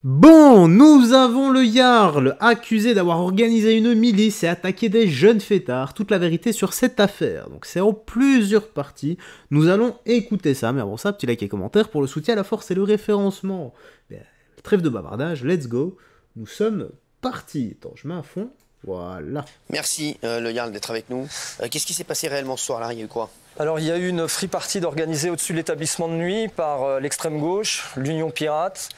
Bon, nous avons le Jarl, accusé d'avoir organisé une milice et attaqué des jeunes fêtards. Toute la vérité sur cette affaire. Donc c'est en plusieurs parties. Nous allons écouter ça. Mais avant ça, petit like et commentaire pour le soutien à la force et le référencement. Bien, trêve de bavardage, let's go. Nous sommes partis. Attends, je mets à fond. Voilà. Merci le Jarl d'être avec nous. Qu'est-ce qui s'est passé réellement ce soir-là? Il y a eu quoi? Alors il y a eu une free party organisée au-dessus de l'établissement de nuit par l'extrême gauche, l'Union Pirate,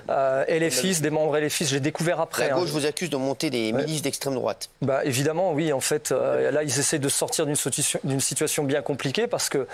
LFIs, des membres LFIs, je l'ai découvert après. La gauche vous accuse de monter des milices d'extrême droite. Bah, évidemment, oui, en fait, là ils essaient de sortir d'une situation bien compliquée parce que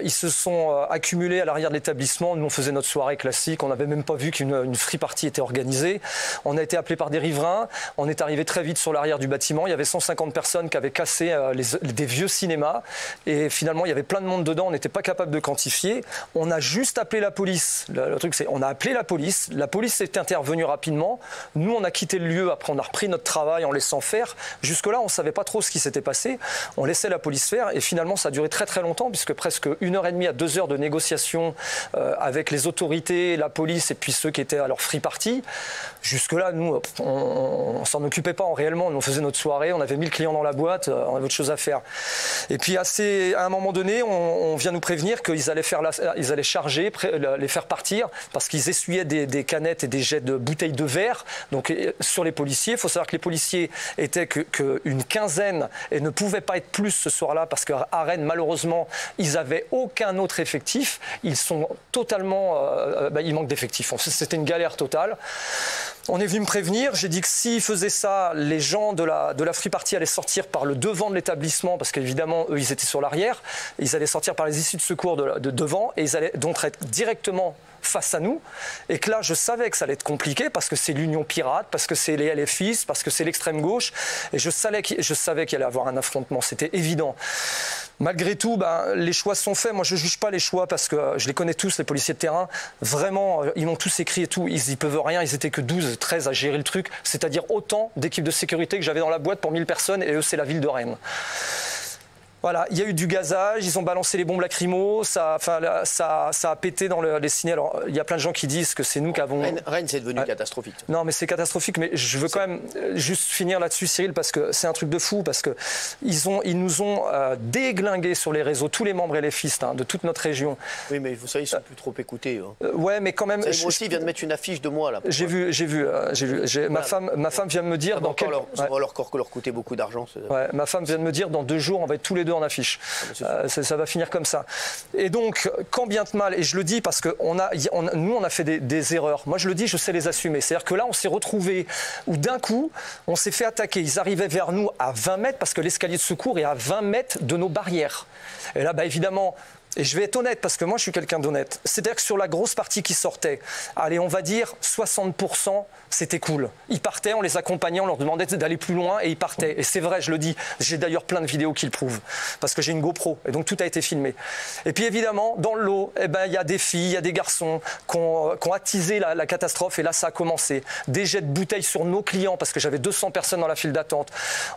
ils se sont accumulés à l'arrière de l'établissement. Nous on faisait notre soirée classique, on n'avait même pas vu qu'une free party était organisée. On a été appelé par des riverains, on est arrivé très vite sur l'arrière du bâtiment, il y avait 150 personnes qui avaient cassé des vieux cinémas et finalement, il y avait plein de monde dedans, on n'était pas capable de quantifier. On a juste appelé la police. Le truc, c'est on a appelé la police est intervenue rapidement. Nous, on a quitté le lieu, après on a repris notre travail en laissant faire. Jusque-là, on ne savait pas trop ce qui s'était passé. On laissait la police faire et finalement, ça a duré très très longtemps puisque presque 1h30 à 2 heures de négociation avec les autorités, la police et puis ceux qui étaient à leur free party. Jusque-là, nous, on s'en occupait pas réellement. Nous, on faisait notre soirée, on avait 1000 clients dans la boîte, on avait autre chose à faire. Et puis, à un moment donné, on vient nous prévenir qu'ils allaient charger, les faire partir, parce qu'ils essuyaient des canettes et des jets de bouteilles de verre donc, sur les policiers. Il faut savoir que les policiers étaient qu'une quinzaine et ne pouvaient pas être plus ce soir-là, parce qu'à Rennes, malheureusement, ils n'avaient aucun autre effectif. Ils sont totalement... il manque d'effectifs. C'était une galère totale. On est venu me prévenir, j'ai dit que s'ils faisaient ça, les gens de la free party allaient sortir par le devant de l'établissement, parce qu'évidemment, eux, ils étaient sur l'arrière, ils allaient sortir par les issues de secours de devant, et ils allaient donc être directement face à nous, et que là, je savais que ça allait être compliqué, parce que c'est l'Union Pirate, parce que c'est les LFIs, parce que c'est l'extrême gauche, et je savais qu'il allait y avoir un affrontement, c'était évident. Malgré tout, les choix sont faits. Moi, je ne juge pas les choix parce que je les connais tous, les policiers de terrain. Vraiment, ils m'ont tous écrit et tout. Ils n'y peuvent rien. Ils étaient que 12, 13 à gérer le truc. C'est-à-dire autant d'équipes de sécurité que j'avais dans la boîte pour 1000 personnes. Et eux, c'est la ville de Rennes. Voilà, il y a eu du gazage, ils ont balancé les bombes lacrymo, ça a pété dans les ciné. Alors, il y a plein de gens qui disent que c'est nous qui avons... Rennes, c'est devenu catastrophique. Non, mais c'est catastrophique, mais je veux quand même juste finir là-dessus, Cyril, parce que c'est un truc de fou, parce que ils nous ont déglingués sur les réseaux, tous les membres LFistes de toute notre région. Oui, mais vous savez, ils sont plus trop écoutés. Ouais, mais quand même... Moi aussi, vient de mettre une affiche de moi, là. J'ai vu. Ma femme vient de me dire... Ça va leur coûter beaucoup d'argent. Ouais, ma femme vient de me dire, dans 2 jours, on va être tous les deux en affiche. Ça va finir comme ça. Et donc, quand bien mal, et je le dis parce que nous, on a fait des erreurs. Moi, je le dis, je sais les assumer. C'est-à-dire que là, on s'est retrouvés où d'un coup, on s'est fait attaquer. Ils arrivaient vers nous à 20 mètres parce que l'escalier de secours est à 20 mètres de nos barrières. Et là, évidemment... Et je vais être honnête, parce que moi, je suis quelqu'un d'honnête. C'est-à-dire que sur la grosse partie qui sortait, allez, on va dire 60%, c'était cool. Ils partaient, on les accompagnait, on leur demandait d'aller plus loin, et ils partaient. Et c'est vrai, je le dis. J'ai d'ailleurs plein de vidéos qui le prouvent, parce que j'ai une GoPro, et donc tout a été filmé. Et puis évidemment, dans le lot, il y a des filles, il y a des garçons qui ont attisé la catastrophe, et là, ça a commencé. Des jets de bouteilles sur nos clients, parce que j'avais 200 personnes dans la file d'attente.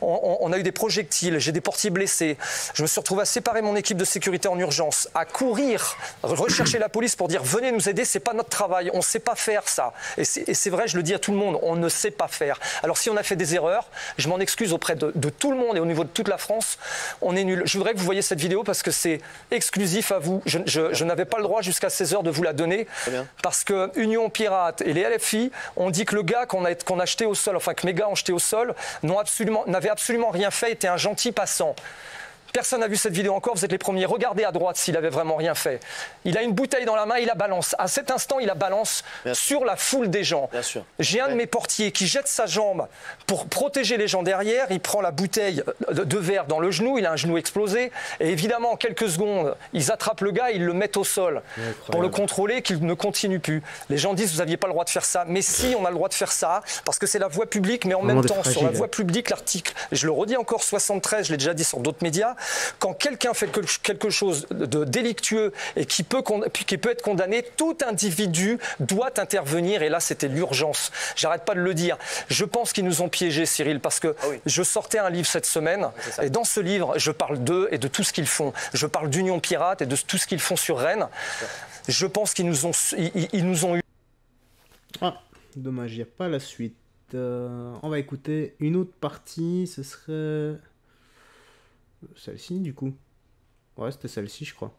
On a eu des projectiles, j'ai des portiers blessés. Je me suis retrouvé à séparer mon équipe de sécurité en urgence, à courir, rechercher la police pour dire venez nous aider, c'est pas notre travail, on ne sait pas faire ça. Et c'est vrai, je le dis à tout le monde, on ne sait pas faire. Alors si on a fait des erreurs, je m'en excuse auprès de tout le monde et au niveau de toute la France, on est nul. Je voudrais que vous voyiez cette vidéo parce que c'est exclusif à vous. Je n'avais pas le droit jusqu'à 16 heures de vous la donner parce que Union Pirate et les LFI ont dit que le gars qu'on a jeté au sol, enfin que mes gars ont jeté au sol, n'avait absolument rien fait, était un gentil passant. Personne n'a vu cette vidéo encore, vous êtes les premiers. Regardez à droite s'il avait vraiment rien fait. Il a une bouteille dans la main, il la balance. À cet instant, il la balance sur la foule des gens. J'ai un de mes portiers qui jette sa jambe pour protéger les gens derrière. Il prend la bouteille de verre dans le genou, il a un genou explosé. Et évidemment, en quelques secondes, ils attrapent le gars, ils le mettent au sol pour le contrôler, qu'il ne continue plus. Les gens disent, vous n'aviez pas le droit de faire ça. Mais si, on a le droit de faire ça, parce que c'est la voie publique, mais en même temps, sur la voie publique, l'article, je le redis encore, 73, je l'ai déjà dit sur d'autres médias, quand quelqu'un fait quelque chose de délictueux et qui peut être condamné, tout individu doit intervenir. Et là, c'était l'urgence. J'arrête pas de le dire. Je pense qu'ils nous ont piégés, Cyril, parce que je sortais un livre cette semaine. Et dans ce livre, je parle d'eux et de tout ce qu'ils font. Je parle d'Union Pirate et de tout ce qu'ils font sur Rennes. Je pense qu'ils nous ont eu. Ah. Dommage, il n'y a pas la suite. On va écouter une autre partie, ce serait... celle-ci, du coup. Ouais, c'était celle-ci, je crois.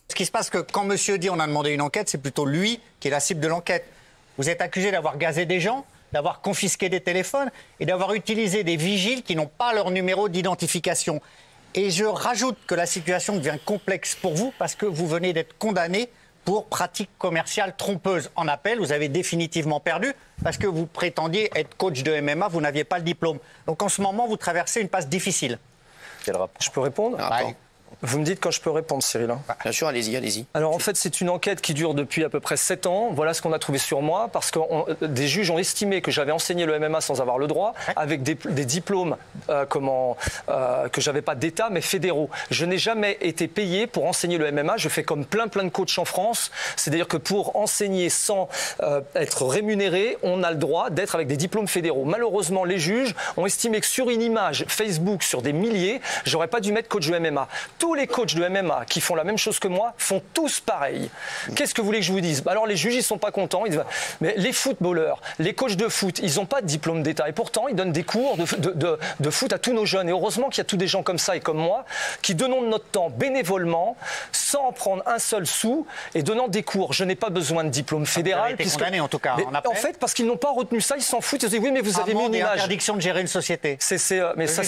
Ce qui se passe, que quand monsieur dit on a demandé une enquête, c'est plutôt lui qui est la cible de l'enquête. Vous êtes accusé d'avoir gazé des gens, d'avoir confisqué des téléphones et d'avoir utilisé des vigiles qui n'ont pas leur numéro d'identification. Et je rajoute que la situation devient complexe pour vous parce que vous venez d'être condamné pour pratique commerciale trompeuse. En appel, vous avez définitivement perdu parce que vous prétendiez être coach de MMA, vous n'aviez pas le diplôme. Donc en ce moment, vous traversez une passe difficile. Je peux répondre? Vous me dites quand je peux répondre, Cyril. Bien sûr, allez-y, allez-y. Alors en fait, c'est une enquête qui dure depuis à peu près 7 ans. Voilà ce qu'on a trouvé sur moi, parce que des juges ont estimé que j'avais enseigné le MMA sans avoir le droit, avec des diplômes que j'avais pas d'État, mais fédéraux. Je n'ai jamais été payé pour enseigner le MMA. Je fais comme plein de coachs en France. C'est-à-dire que pour enseigner sans être rémunéré, on a le droit d'être avec des diplômes fédéraux. Malheureusement, les juges ont estimé que sur une image Facebook, sur des milliers, j'aurais pas dû mettre coach de MMA. Tous les coachs de MMA qui font la même chose que moi font tous pareil. Qu'est-ce que vous voulez que je vous dise? Alors les juges, ils sont pas contents. Ils disent, mais les footballeurs, les coachs de foot, ils n'ont pas de diplôme d'État. Et pourtant, ils donnent des cours de foot à tous nos jeunes. Et heureusement qu'il y a tous des gens comme ça et comme moi qui donnons de notre temps bénévolement, sans en prendre un seul sou et donnant des cours. Je n'ai pas besoin de diplôme fédéral. Vous avez été condamné en tout cas. En fait, parce qu'ils n'ont pas retenu ça, ils s'en foutent. Ils disent, oui, mais vous avez mis une image. Interdiction de gérer une société. Mais ça,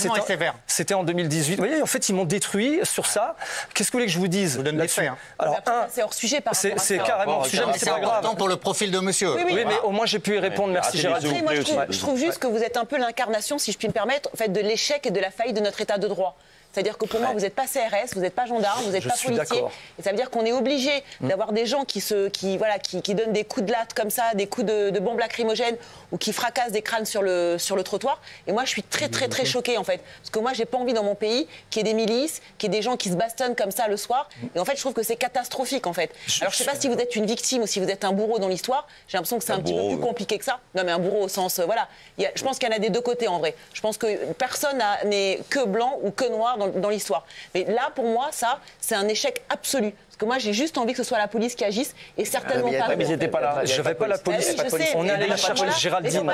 c'était en 2018. Vous voyez, en fait, ils m'ont détruit sur ça. Qu'est-ce que vous voulez que je vous dise? Je vous donne des faits. Alors, c'est hors sujet par rapport à ça. C'est carrément hors sujet, mais c'est pas grave. Important pour le profil de monsieur. Oui, mais au moins j'ai pu y répondre. Merci Gérald. Moi, je trouve juste que vous êtes un peu l'incarnation, si je puis me permettre, en fait, de l'échec et de la faillite de notre état de droit. C'est-à-dire que pour moi, vous n'êtes pas CRS, vous n'êtes pas gendarme, vous n'êtes pas policier. Et ça veut dire qu'on est obligé d'avoir des gens qui donnent des coups de latte comme ça, des coups de bombes lacrymogènes ou qui fracassent des crânes sur le trottoir. Et moi, je suis très choquée en fait. Parce que moi, j'ai pas envie dans mon pays qu'il y ait des milices, qu'il y ait des gens qui se bastonnent comme ça le soir. Et en fait, je trouve que c'est catastrophique en fait. Alors, je sais pas si vous êtes une victime ou si vous êtes un bourreau dans l'histoire. J'ai l'impression que c'est un petit peu plus compliqué que ça. Non, mais un bourreau au sens, voilà. Je pense qu'il y en a des deux côtés en vrai. Je pense que personne n'est que blanc ou que noir dans l'histoire. Mais là, pour moi, ça, c'est un échec absolu. Parce que moi, j'ai juste envie que ce soit la police qui agisse et certainement pas. Mais ils n'étaient pas là. Je vais pas la police. On est allé la chercher, Géraldine.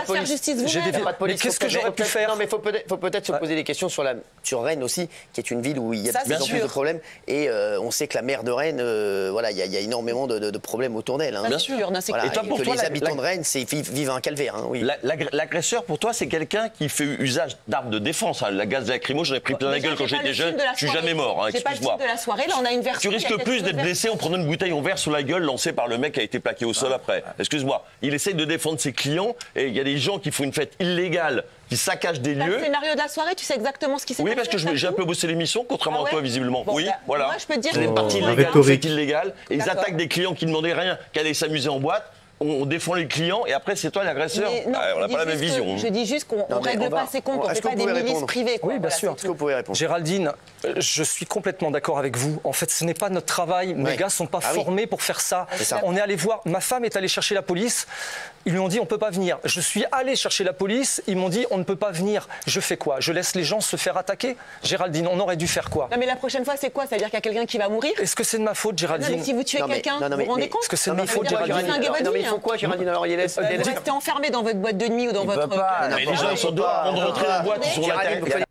Mais qu'est-ce que j'aurais pu faire? Non, mais faut peut-être se poser des questions sur Rennes aussi, qui est une ville où il y a de plus en plus de problèmes. Et on sait que la maire de Rennes, voilà, il y a énormément de problèmes autour d'elle. Bien sûr. Et toi, pour les habitants de Rennes, vivent un calvaire. L'agresseur, pour toi, c'est quelqu'un qui fait usage d'armes de défense. La gaz lacrymo, j'en ai pris plein la gueule quand j'étais jeune. Je suis jamais mort. J'ai pas le titre de la soirée. Là, on a une version. Tu risques plus d'être blessé en prenant une bouteille en verre sur la gueule lancée par le mec qui a été plaqué au sol après. Excuse-moi. Il essaye de défendre ses clients et il y a des gens qui font une fête illégale, qui saccagent des lieux. Le scénario de la soirée, tu sais exactement ce qui s'est passé. Oui, parce que j'ai un peu bossé l'émission, contrairement à toi, visiblement. Oui, voilà. Moi, je peux te dire c'est une partie illégale, c'est illégal. Et ils attaquent des clients qui ne demandaient rien, qui allaient s'amuser en boîte. On défend les clients et après c'est toi l'agresseur. On n'a pas la même vision. Je dis juste qu'on ne règle pas ses comptes, on ne fait pas des milices privées. Oui, bien sûr. Est-ce que vous pouvez répondre? Géraldine, je suis complètement d'accord avec vous. En fait, ce n'est pas notre travail. Mes gars ne sont pas formés pour faire ça. On est allé voir, ma femme est allée chercher la police. Ils lui ont dit on ne peut pas venir. Je suis allé chercher la police. Ils m'ont dit on ne peut pas venir. Je fais quoi? Je laisse les gens se faire attaquer? Géraldine, on aurait dû faire quoi? Non, mais la prochaine fois, c'est quoi? C'est-à-dire qu'il y a quelqu'un qui va mourir? Est-ce que c'est de ma faute, Géraldine? Non, mais si vous tuez quelqu'un, vous vous rendez compte? Est-ce que c'est de ma faute, Géraldine? Non, mais il faut quoi, Géraldine? Alors, il vous restez enfermé dans votre boîte de nuit ou dans votre... Mais les gens sont dehors avant de rentrer dans la boîte, ils sont à l'intérieur.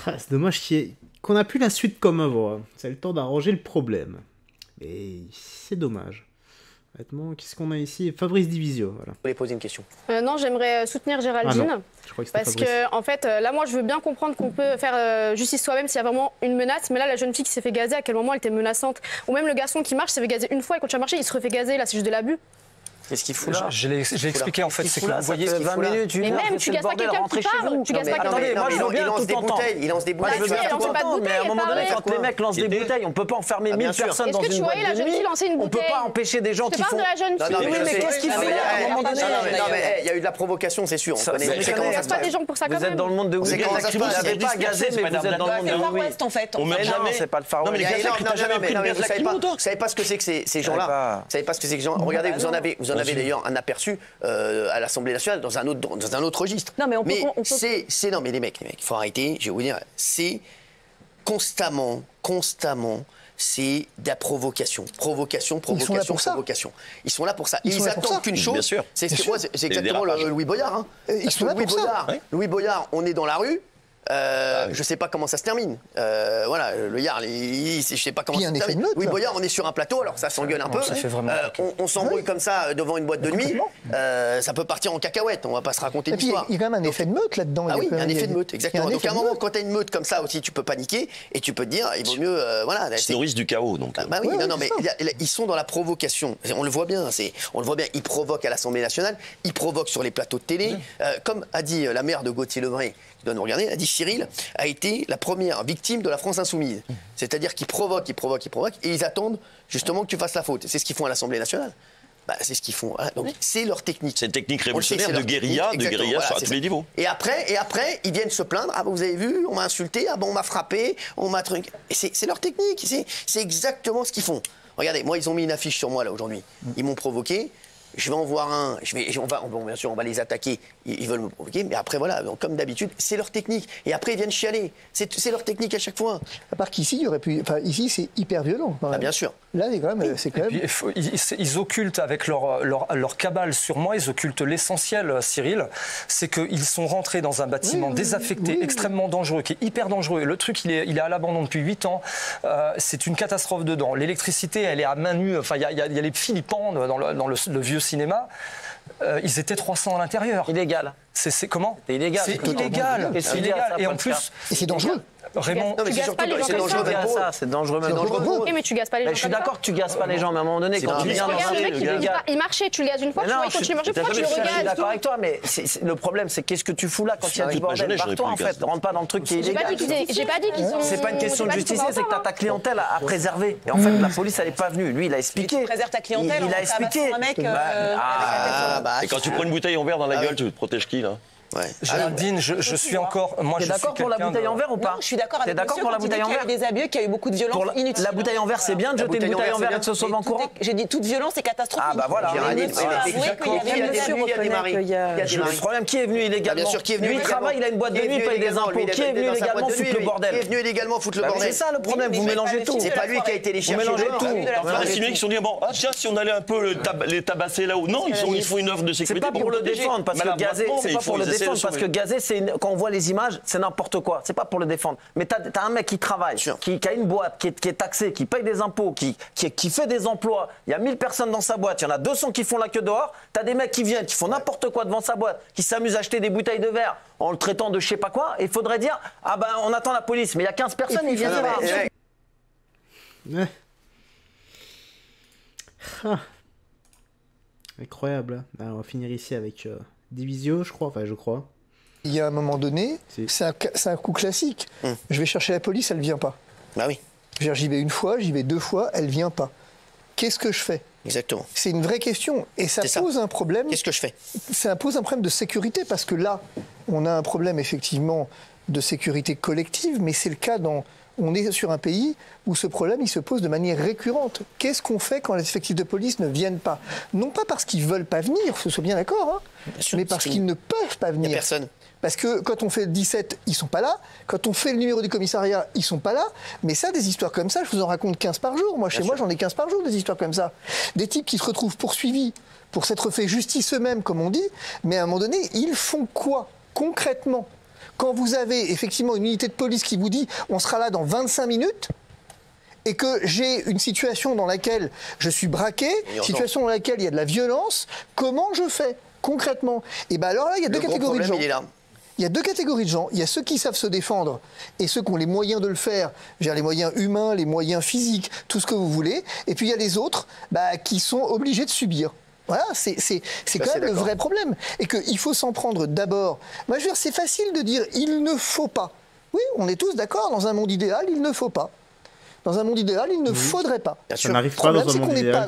C'est dommage qu'on n'a plus la suite comme œuvre. C'est le temps d'arranger le problème. Mais c'est dommage. Honnêtement, qu'est-ce qu'on a ici? Fabrice Divisio, voilà. Vous voulez poser une question? Non, j'aimerais soutenir Géraldine. Je crois que parce que, en fait, là, moi, je veux bien comprendre qu'on peut faire justice soi-même s'il y a vraiment une menace. Mais là, la jeune fille qui s'est fait gazer, à quel moment elle était menaçante? Ou même le garçon qui marche s'est fait gazer une fois et quand tu as marché, il se refait gazer. Là, c'est juste de l'abus. Qu'est-ce qu'il fout là? Je l'ai expliqué en fait, c'est que vous voyez 20 minutes, mais même tu gazes pas quelqu'un qui parle, tu gazes pas quelqu'un il lance des bouteilles, il lance des bouteilles. Mais à un moment donné, quand les mecs lancent des bouteilles, on peut pas enfermer 1000 personnes dans une boîte de nuit. On peut pas empêcher des gens qui font. Je te parle de la jeune fille. Oui, mais qu'est-ce qu'il fait à un moment donné? Non, mais il y a eu de la provocation, c'est sûr. On connaît comment ça se passe. Pas des gens pour ça quand même. Vous êtes dans le monde de Wigan. Vous n'avez pas gazé, mais vous êtes dans le monde de Far West en fait. On meurt jamais. C'est pas le Far West. Vous savez pas ce que c'est que ces gens-là. Vous savez pas ce que c'est que ces gens. Regardez, vous en avez d'ailleurs un aperçu à l'Assemblée nationale dans un autre registre. Non, mais on peut. Non, mais les mecs, il faut arrêter. Je vais vous dire, c'est constamment c'est de la provocation. Provocation. Ils sont là pour ça. Ils attendent qu'une chose. C'est exactement le Louis Boyard. Hein. Louis Boyard, on est dans la rue. Je sais pas comment ça se termine. Voilà, le Yard, je sais pas comment ça se termine. Louis Boyard, on est sur un plateau, alors ça s'engueule un peu. Ça fait vraiment on s'embrouille comme ça devant une boîte de nuit. Ça peut partir en cacahuète. On va pas se raconter l'histoire. Il y a quand même un effet de meute là-dedans. Ah oui, un effet de meute, exactement. Donc à un moment, quand tu as une meute comme ça aussi, tu peux paniquer et tu peux te dire, il vaut mieux, voilà. Ils se nourrissent du chaos, donc. Bah oui, non, mais ils sont dans la provocation. On le voit bien. Ils provoquent à l'Assemblée nationale. Ils provoquent sur les plateaux de télé. Comme a dit la mère de Gauthier Lebray, qui doit nous regarder, elle a dit Cyril a été la première victime de la France insoumise. C'est-à-dire qu'ils provoquent, et ils attendent justement que tu fasses la faute. C'est ce qu'ils font à l'Assemblée nationale. Bah, c'est ce qu'ils font. Voilà. Donc c'est leur technique. C'est une technique révolutionnaire de guérilla, à tous les niveaux. Et après, ils viennent se plaindre. Ah, vous avez vu, on m'a insulté, ah bon, on m'a frappé, on m'a truc. Et c'est leur technique. C'est exactement ce qu'ils font. Regardez, moi, ils ont mis une affiche sur moi là aujourd'hui. Ils m'ont provoqué. Je vais en voir un, bien sûr, on va les attaquer, ils veulent me provoquer, mais après, voilà, comme d'habitude, c'est leur technique. Et après, ils viennent chialer. C'est leur technique à chaque fois. À part qu'ici, il y aurait pu. Enfin, ici, c'est hyper violent. Ah, bien sûr. Là, c'est quand même. Ils occultent, avec leur cabale sur moi, ils occultent l'essentiel, Cyril. C'est qu'ils sont rentrés dans un bâtiment désaffecté, extrêmement dangereux, qui est hyper dangereux. Le truc, il est à l'abandon depuis 8 ans. C'est une catastrophe dedans. L'électricité, elle est à main nue. Enfin, il y a les fils, ils pendent dans le vieux cinéma. Ils étaient 300 à l'intérieur. Illégal. C'est comment? C'est illégal. C'est illégal. C'est illégal. Et en plus, c'est dangereux. Raymond, non, mais c'est surtout c'est dangereux même pour eux. C'est dangereux même pour eux. Oui, mais tu gazes pas les gens. Je suis d'accord que tu gazes pas les gens, mais à un moment donné, quand tu viens dans le mec, il marchait, tu le gazes une fois, tu vois, il continue à marcher, pourquoi tu le regazes? Je suis d'accord avec toi, mais le problème, c'est qu'est-ce que tu fous là quand il y a du bordel? Barre-toi en fait, rentre pas dans le truc qui est illégal. J'ai pas dit qu'ils sont. C'est pas une question de justicier, c'est que t'as ta clientèle à préserver. Et en fait, la police, elle est pas venue. Lui, il a expliqué. Tu préserves ta clientèle. Il a expliqué. Et quand tu prends une bouteille en verre dans la gueule, tu te protèges qui là? Géraldine, je suis encore. Moi, je suis d'accord pour la bouteille en verre ou pas? Je suis d'accord avec monsieur pour la bouteille en verre. Il y a eu des abus, qu'il y a eu beaucoup de violence inutile. La bouteille en verre, c'est bien de jeter une bouteille en verre et de se sauver en courant. J'ai dit toute violence est catastrophique. Ah bah voilà. Le problème, qui est venu illégalement? Lui, il travaille, il a une boîte de nuit, il paye des impôts. Qui est venu illégalement foutre le bordel? Qui est venu illégalement foutre le bordel? C'est ça le problème, vous mélangez tout. C'est pas lui qui a été les chercher. Vous mélangez tout. Les mecs qui se sont dit bon, tiens, si on allait un peu les tabasser là-haut. Non, ils font une offre de sécurité. C'est pas pour le défendre, parce que gazer, c'est pas pour le défendre, parce que gazer, c'est quand on voit les images, c'est n'importe quoi. C'est pas pour le défendre. Mais t'as un mec qui travaille, qui a une boîte, qui est taxé, qui paye des impôts, qui fait des emplois. Il y a 1000 personnes dans sa boîte. Il y en a 200 qui font la queue dehors. T'as des mecs qui viennent, qui font n'importe quoi devant sa boîte, qui s'amusent à acheter des bouteilles de verre en le traitant de je sais pas quoi. Et il faudrait dire, ah ben on attend la police. Mais il y a 15 personnes, ils viennent voir. Incroyable. On va finir ici avec Divisio, je crois. Il y a un moment donné, c'est un coup classique. Je vais chercher la police, elle vient pas. Bah oui. J'y vais une fois, j'y vais 2 fois, elle vient pas. Qu'est-ce que je fais? Exactement. C'est une vraie question. Et ça pose un problème. Qu'est-ce que je fais? Ça pose un problème de sécurité, parce que là, on a un problème effectivement de sécurité collective, mais c'est le cas on est sur un pays où ce problème, il se pose de manière récurrente. Qu'est-ce qu'on fait quand les effectifs de police ne viennent pas? Non pas parce qu'ils veulent pas venir, ce soit bien d'accord, mais parce qu'ils ne peuvent pas venir. Il n'y a personne. Parce que quand on fait le 17, ils sont pas là. Quand on fait le numéro du commissariat, ils sont pas là. Mais ça, des histoires comme ça, je vous en raconte 15 par jour. Moi, chez moi, j'en ai 15 par jour, des histoires comme ça. Des types qui se retrouvent poursuivis pour s'être fait justice eux-mêmes, comme on dit. Mais à un moment donné, ils font quoi, concrètement? Quand vous avez effectivement une unité de police qui vous dit « on sera là dans 25 minutes », et que j'ai une situation dans laquelle je suis braqué, situation dans laquelle il y a de la violence, comment je fais concrètement? Et bien alors là, il y a deux catégories de gens. Il y a 2 catégories de gens. Il y a ceux qui savent se défendre et ceux qui ont les moyens de le faire, les moyens humains, les moyens physiques, tout ce que vous voulez. Et puis il y a les autres qui sont obligés de subir. Voilà, c'est quand même le vrai problème. Et qu'il faut s'en prendre d'abord. Moi, je veux dire, c'est facile de dire « il ne faut pas ». Oui, on est tous d'accord, dans un monde idéal, il ne faut pas. Dans un monde idéal, il ne faudrait pas. Ça n'arrive pas dans un monde idéal.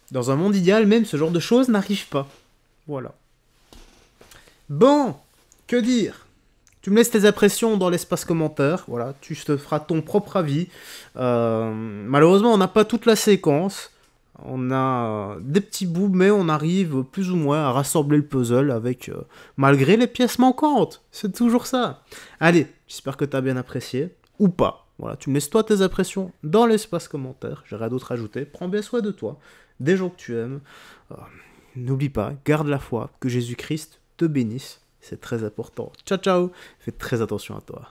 Dans un monde idéal, même ce genre de choses n'arrive pas. Voilà. Bon, que dire? Tu me laisses tes impressions dans l'espace commentaire. Voilà, tu te feras ton propre avis. Malheureusement, on n'a pas toute la séquence. On a des petits bouts, mais on arrive plus ou moins à rassembler le puzzle avec, malgré les pièces manquantes. C'est toujours ça. Allez, j'espère que tu as bien apprécié. Ou pas. Voilà, tu me laisses toi tes impressions dans l'espace commentaire. J'ai rien d'autre à ajouter. Prends bien soin de toi, des gens que tu aimes. N'oublie pas, garde la foi, que Jésus-Christ te bénisse. C'est très important. Ciao, ciao. Fais très attention à toi.